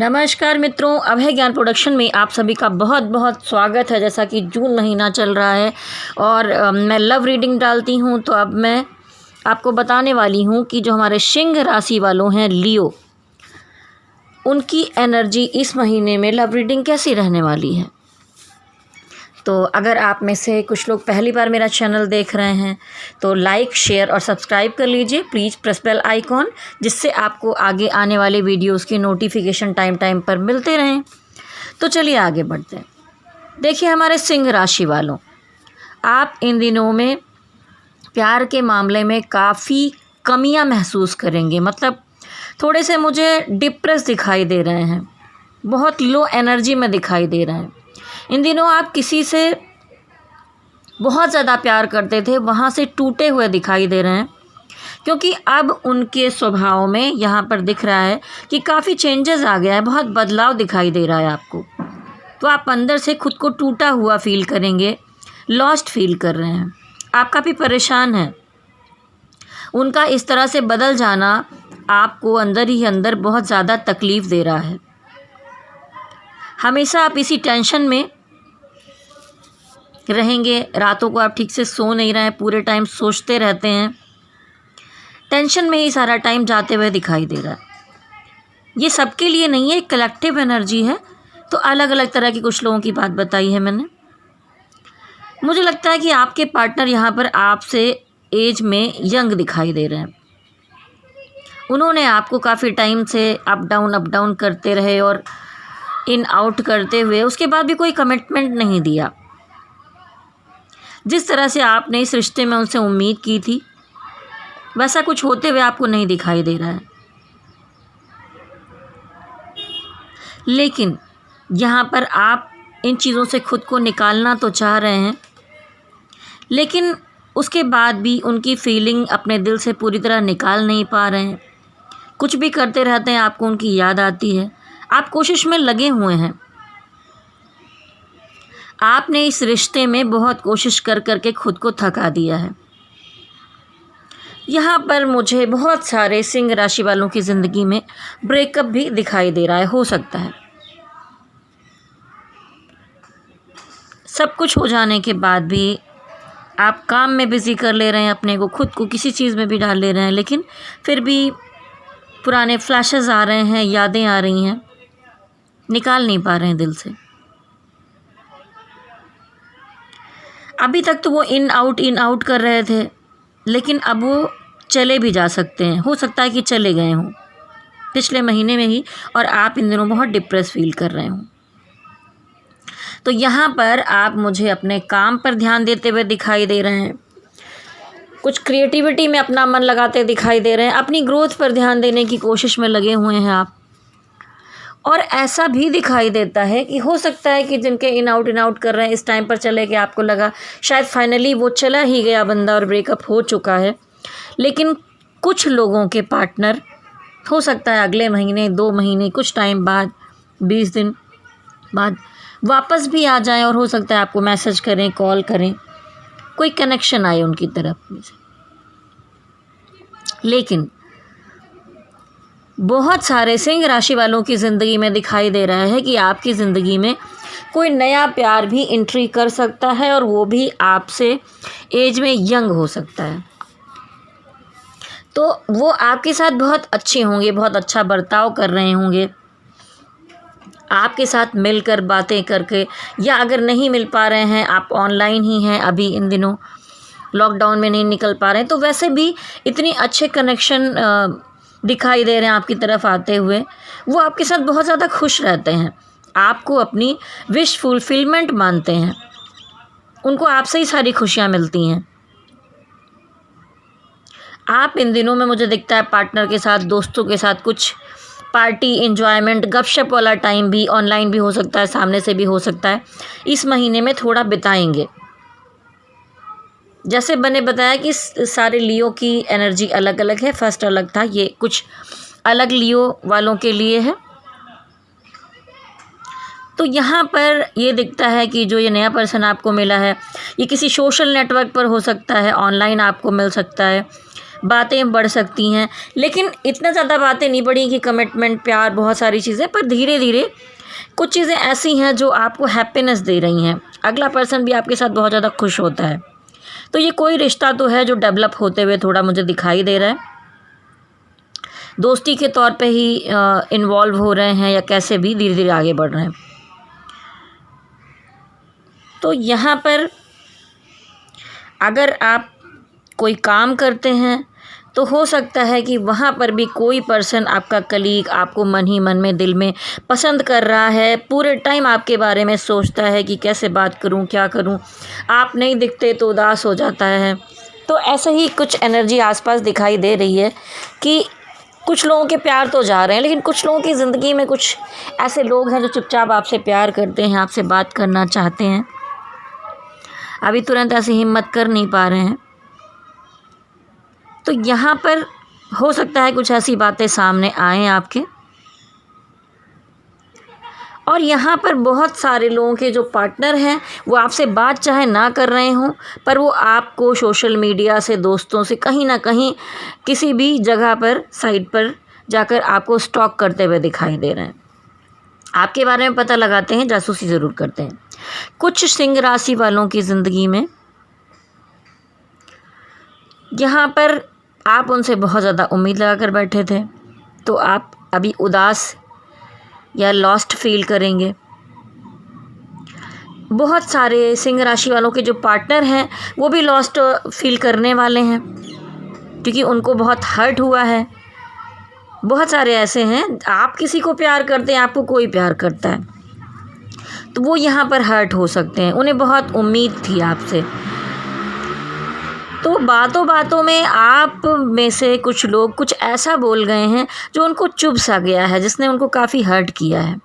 नमस्कार मित्रों, अभय ज्ञान प्रोडक्शन में आप सभी का बहुत बहुत स्वागत है। जैसा कि जून महीना चल रहा है और मैं लव रीडिंग डालती हूं, तो अब मैं आपको बताने वाली हूं कि जो हमारे सिंह राशि वालों हैं लियो, उनकी एनर्जी इस महीने में लव रीडिंग कैसी रहने वाली है। तो अगर आप में से कुछ लोग पहली बार मेरा चैनल देख रहे हैं तो लाइक, शेयर और सब्सक्राइब कर लीजिए। प्लीज़ प्रेस बेल आइकॉन, जिससे आपको आगे आने वाले वीडियोस की नोटिफिकेशन टाइम पर मिलते रहें। तो चलिए आगे बढ़ते हैं। देखिए हमारे सिंह राशि वालों, आप इन दिनों में प्यार के मामले में काफ़ी कमियां महसूस करेंगे। मतलब थोड़े से मुझे डिप्रेस दिखाई दे रहे हैं, बहुत लो एनर्जी में दिखाई दे रहे हैं। इन दिनों आप किसी से बहुत ज़्यादा प्यार करते थे, वहाँ से टूटे हुए दिखाई दे रहे हैं, क्योंकि अब उनके स्वभाव में यहाँ पर दिख रहा है कि काफ़ी चेंजेस आ गया है, बहुत बदलाव दिखाई दे रहा है आपको। तो आप अंदर से खुद को टूटा हुआ फील करेंगे, लॉस्ट फील कर रहे हैं, आप काफ़ी परेशान हैं। उनका इस तरह से बदल जाना आपको अंदर ही अंदर बहुत ज़्यादा तकलीफ़ दे रहा है। हमेशा आप इसी टेंशन में रहेंगे, रातों को आप ठीक से सो नहीं रहे हैं, पूरे टाइम सोचते रहते हैं, टेंशन में ही सारा टाइम जाते हुए दिखाई दे रहा है। ये सबके लिए नहीं है, एक कलेक्टिव एनर्जी है। तो अलग अलग तरह की कुछ लोगों की बात बताई है मैंने। मुझे लगता है कि आपके पार्टनर यहाँ पर आपसे एज में यंग दिखाई दे रहे हैं। उन्होंने आपको काफ़ी टाइम से अप डाउन करते रहे और इन आउट करते हुए उसके बाद भी कोई कमिटमेंट नहीं दिया। जिस तरह से आपने इस रिश्ते में उनसे उम्मीद की थी, वैसा कुछ होते हुए आपको नहीं दिखाई दे रहा है। लेकिन यहाँ पर आप इन चीज़ों से खुद को निकालना तो चाह रहे हैं, लेकिन उसके बाद भी उनकी फीलिंग अपने दिल से पूरी तरह निकाल नहीं पा रहे हैं। कुछ भी करते रहते हैं, आपको उनकी याद आती है। आप कोशिश में लगे हुए हैं। आपने इस रिश्ते में बहुत कोशिश कर के खुद को थका दिया है। यहाँ पर मुझे बहुत सारे सिंह राशि वालों की ज़िंदगी में ब्रेकअप भी दिखाई दे रहा है। हो सकता है सब कुछ हो जाने के बाद भी आप काम में बिज़ी कर ले रहे हैं अपने को, खुद को किसी चीज़ में भी डाल ले रहे हैं, लेकिन फिर भी पुराने फ्लैशेस आ रहे हैं, यादें आ रही हैं, निकाल नहीं पा रहे हैं दिल से। अभी तक तो वो इन आउट कर रहे थे, लेकिन अब वो चले भी जा सकते हैं। हो सकता है कि चले गए हों पिछले महीने में ही, और आप इन दिनों बहुत डिप्रेस फील कर रहे हों। तो यहाँ पर आप मुझे अपने काम पर ध्यान देते हुए दिखाई दे रहे हैं, कुछ क्रिएटिविटी में अपना मन लगाते दिखाई दे रहे हैं, अपनी ग्रोथ पर ध्यान देने की कोशिश में लगे हुए हैं आप। और ऐसा भी दिखाई देता है कि हो सकता है कि जिनके इन आउट कर रहे हैं इस टाइम पर चले गए, आपको लगा शायद फाइनली वो चला ही गया बंदा और ब्रेकअप हो चुका है। लेकिन कुछ लोगों के पार्टनर हो सकता है अगले महीने, 2 महीने, कुछ टाइम बाद, 20 दिन बाद वापस भी आ जाएं, और हो सकता है आपको मैसेज करें, कॉल करें, कोई कनेक्शन आए उनकी तरफ में से। लेकिन बहुत सारे सिंह राशि वालों की ज़िंदगी में दिखाई दे रहा है कि आपकी ज़िंदगी में कोई नया प्यार भी एंट्री कर सकता है, और वो भी आपसे एज में यंग हो सकता है। तो वो आपके साथ बहुत अच्छे होंगे, बहुत अच्छा बर्ताव कर रहे होंगे, आपके साथ मिलकर बातें करके, या अगर नहीं मिल पा रहे हैं, आप ऑनलाइन ही हैं अभी इन दिनों, लॉकडाउन में नहीं निकल पा रहे हैं, तो वैसे भी इतनी अच्छे कनेक्शन दिखाई दे रहे हैं आपकी तरफ आते हुए। वो आपके साथ बहुत ज़्यादा खुश रहते हैं, आपको अपनी विश फुलफिलमेंट मानते हैं, उनको आपसे ही सारी खुशियाँ मिलती हैं। आप इन दिनों में मुझे दिखता है पार्टनर के साथ, दोस्तों के साथ कुछ पार्टी, एंजॉयमेंट, गपशप वाला टाइम भी ऑनलाइन भी हो सकता है, सामने से भी हो सकता है, इस महीने में थोड़ा बिताएंगे। जैसे मैंने बताया कि सारे लियो की एनर्जी अलग अलग है, फर्स्ट अलग था, ये कुछ अलग लियो वालों के लिए है। तो यहाँ पर ये दिखता है कि जो ये नया पर्सन आपको मिला है, ये किसी सोशल नेटवर्क पर हो सकता है, ऑनलाइन आपको मिल सकता है, बातें बढ़ सकती हैं, लेकिन इतना ज़्यादा बातें नहीं बढ़ी कि कमिटमेंट, प्यार, बहुत सारी चीज़ें, पर धीरे धीरे कुछ चीज़ें ऐसी हैं जो आपको हैप्पीनेस दे रही हैं। अगला पर्सन भी आपके साथ बहुत ज़्यादा खुश होता है। तो ये कोई रिश्ता तो है जो डेवलप होते हुए थोड़ा मुझे दिखाई दे रहा है। दोस्ती के तौर पे ही इन्वॉल्व हो रहे हैं या कैसे भी धीरे धीरे आगे बढ़ रहे हैं। तो यहाँ पर अगर आप कोई काम करते हैं तो हो सकता है कि वहाँ पर भी कोई पर्सन, आपका कलीग, आपको मन ही मन में, दिल में पसंद कर रहा है, पूरे टाइम आपके बारे में सोचता है कि कैसे बात करूँ, क्या करूँ। आप नहीं दिखते तो उदास हो जाता है। तो ऐसे ही कुछ एनर्जी आसपास दिखाई दे रही है कि कुछ लोगों के प्यार तो जा रहे हैं, लेकिन कुछ लोगों की ज़िंदगी में कुछ ऐसे लोग हैं जो चुपचाप आपसे प्यार करते हैं, आपसे बात करना चाहते हैं, अभी तुरंत ऐसी हिम्मत कर नहीं पा रहे हैं। तो यहाँ पर हो सकता है कुछ ऐसी बातें सामने आएँ आपके। और यहाँ पर बहुत सारे लोगों के जो पार्टनर हैं वो आपसे बात चाहे ना कर रहे हों, पर वो आपको सोशल मीडिया से, दोस्तों से, कहीं ना कहीं किसी भी जगह पर, साइट पर जाकर आपको स्टॉक करते हुए दिखाई दे रहे हैं। आपके बारे में पता लगाते हैं, जासूसी ज़रूर करते हैं। कुछ सिंह राशि वालों की ज़िंदगी में यहाँ पर आप उनसे बहुत ज़्यादा उम्मीद लगा कर बैठे थे, तो आप अभी उदास या लॉस्ट फील करेंगे। बहुत सारे सिंह राशि वालों के जो पार्टनर हैं वो भी लॉस्ट फील करने वाले हैं, क्योंकि उनको बहुत हर्ट हुआ है। बहुत सारे ऐसे हैं, आप किसी को प्यार करते हैं, आपको कोई प्यार करता है, तो वो यहाँ पर हर्ट हो सकते हैं। उन्हें बहुत उम्मीद थी आपसे, तो बातों बातों में आप में से कुछ लोग कुछ ऐसा बोल गए हैं जो उनको चुभ सा गया है, जिसने उनको काफ़ी हर्ट किया है।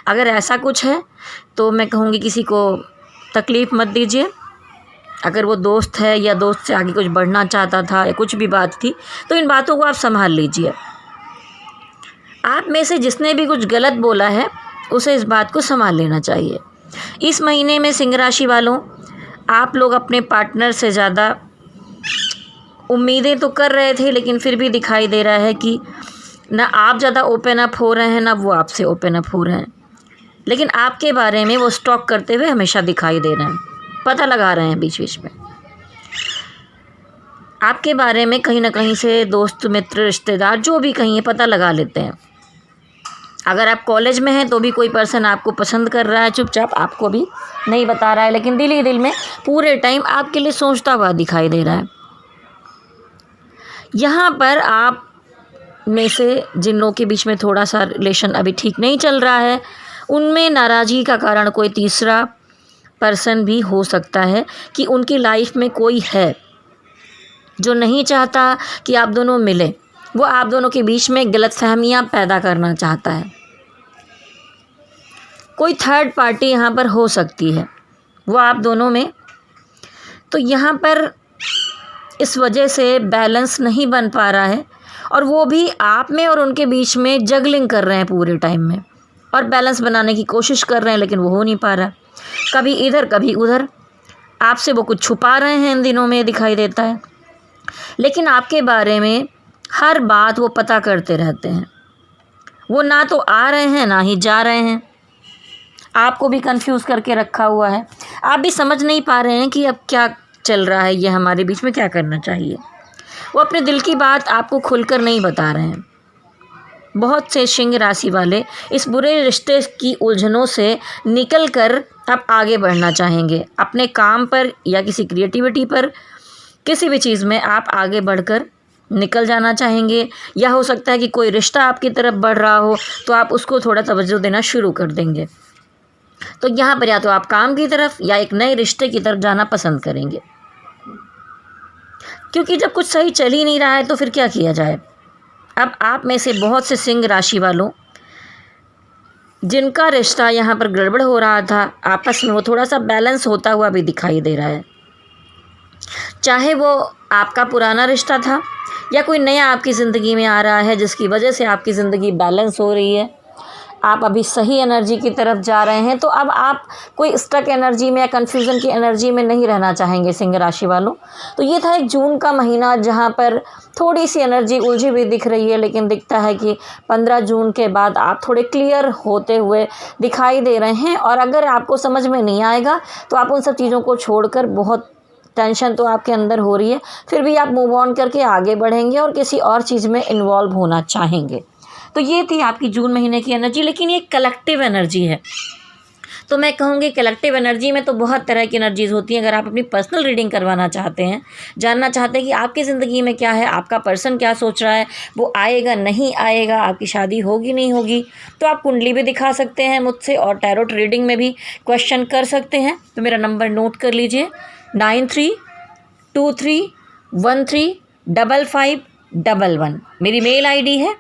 अगर ऐसा कुछ है तो मैं कहूँगी किसी को तकलीफ़ मत दीजिए। अगर वो दोस्त है या दोस्त से आगे कुछ बढ़ना चाहता था या कुछ भी बात थी, तो इन बातों को आप संभाल लीजिए। आप में से जिसने भी कुछ गलत बोला है उसे इस बात को संभाल लेना चाहिए। इस महीने में सिंह राशि वालों, आप लोग अपने पार्टनर से ज़्यादा उम्मीदें तो कर रहे थे, लेकिन फिर भी दिखाई दे रहा है कि ना आप ज़्यादा ओपन अप हो रहे हैं, ना वो आपसे ओपन अप हो रहे हैं, लेकिन आपके बारे में वो स्टॉक करते हुए हमेशा दिखाई दे रहे हैं, पता लगा रहे हैं बीच बीच में। आपके बारे में कहीं ना कहीं से दोस्त, मित्र, रिश्तेदार, जो भी कहीं पता लगा लेते हैं। अगर आप कॉलेज में हैं तो भी कोई पर्सन आपको पसंद कर रहा है, चुपचाप आपको भी नहीं बता रहा है, लेकिन दिल ही दिल में पूरे टाइम आपके लिए सोचता हुआ दिखाई दे रहा है। यहाँ पर आप में से जिन लोगों के बीच में थोड़ा सा रिलेशन अभी ठीक नहीं चल रहा है, उनमें नाराज़गी का कारण कोई तीसरा पर्सन भी हो सकता है कि उनकी लाइफ में कोई है जो नहीं चाहता कि आप दोनों मिलें। वो आप दोनों के बीच में गलतफहमियां पैदा करना चाहता है। कोई थर्ड पार्टी यहाँ पर हो सकती है वो आप दोनों में। तो यहाँ पर इस वजह से बैलेंस नहीं बन पा रहा है, और वो भी आप में और उनके बीच में जगलिंग कर रहे हैं पूरे टाइम में, और बैलेंस बनाने की कोशिश कर रहे हैं, लेकिन वो हो नहीं पा रहा। कभी इधर कभी उधर, आपसे वो कुछ छुपा रहे हैं इन दिनों में दिखाई देता है, लेकिन आपके बारे में हर बात वो पता करते रहते हैं। वो ना तो आ रहे हैं ना ही जा रहे हैं, आपको भी कंफ्यूज करके रखा हुआ है। आप भी समझ नहीं पा रहे हैं कि अब क्या चल रहा है, ये हमारे बीच में क्या करना चाहिए। वो अपने दिल की बात आपको खुलकर नहीं बता रहे हैं। बहुत से सिंह राशि वाले इस बुरे रिश्ते की उलझनों से निकल कर अब आगे बढ़ना चाहेंगे, अपने काम पर या किसी क्रिएटिविटी पर, किसी भी चीज़ में आप आगे बढ़कर निकल जाना चाहेंगे। या हो सकता है कि कोई रिश्ता आपकी तरफ बढ़ रहा हो तो आप उसको थोड़ा तवज्जो देना शुरू कर देंगे। तो यहाँ पर या तो आप काम की तरफ या एक नए रिश्ते की तरफ जाना पसंद करेंगे, क्योंकि जब कुछ सही चल ही नहीं रहा है तो फिर क्या किया जाए। अब आप में से बहुत से सिंह राशि वालों जिनका रिश्ता यहाँ पर गड़बड़ हो रहा था आपस में, वो थोड़ा सा बैलेंस होता हुआ भी दिखाई दे रहा है। चाहे वो आपका पुराना रिश्ता था या कोई नया आपकी ज़िंदगी में आ रहा है जिसकी वजह से आपकी ज़िंदगी बैलेंस हो रही है। आप अभी सही एनर्जी की तरफ जा रहे हैं। तो अब आप कोई स्टक एनर्जी में या कन्फ्यूज़न की एनर्जी में नहीं रहना चाहेंगे सिंह राशि वालों। तो ये था एक जून का महीना जहाँ पर थोड़ी सी एनर्जी उलझी हुई दिख रही है, लेकिन दिखता है कि 15 जून के बाद आप थोड़े क्लियर होते हुए दिखाई दे रहे हैं। और अगर आपको समझ में नहीं आएगा तो आप उन सब चीज़ों को छोड़कर, बहुत टेंशन तो आपके अंदर हो रही है, फिर भी आप मूव ऑन करके आगे बढ़ेंगे और किसी और चीज़ में इन्वॉल्व होना चाहेंगे। तो ये थी आपकी जून महीने की एनर्जी, लेकिन ये कलेक्टिव एनर्जी है। तो मैं कहूँगी कलेक्टिव एनर्जी में तो बहुत तरह की एनर्जीज़ होती हैं। अगर आप अपनी पर्सनल रीडिंग करवाना चाहते हैं, जानना चाहते हैं कि आपकी ज़िंदगी में क्या है, आपका पर्सन क्या सोच रहा है, वो आएगा नहीं आएगा, आपकी शादी होगी नहीं होगी, तो आप कुंडली भी दिखा सकते हैं मुझसे और टैरोट रीडिंग में भी क्वेश्चन कर सकते हैं। तो मेरा नंबर नोट कर लीजिए 9323135511। मेरी मेल आईडी है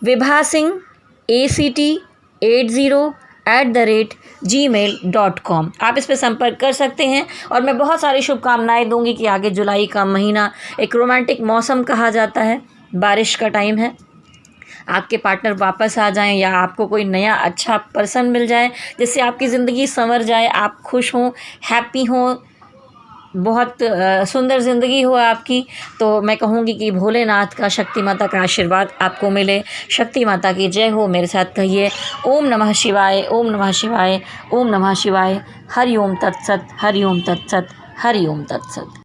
vibhasingact80@gmail.com। आप इस पर संपर्क कर सकते हैं और मैं बहुत सारी शुभकामनाएं दूंगी कि आगे जुलाई का महीना एक रोमांटिक मौसम कहा जाता है, बारिश का टाइम है, आपके पार्टनर वापस आ जाएं या आपको कोई नया अच्छा पर्सन मिल जाए जिससे आपकी ज़िंदगी संवर जाए, आप खुश हों, हैप्पी हों, बहुत सुंदर ज़िंदगी हो आपकी। तो मैं कहूँगी कि भोलेनाथ का, शक्ति माता का आशीर्वाद आपको मिले। शक्ति माता की जय हो। मेरे साथ कहिए ओम नमः शिवाय, ओम नमः शिवाय, ओम नमः शिवाय। हरि ओम तत्सत, हरि ओम तत्सत, हरि ओम तत्सत।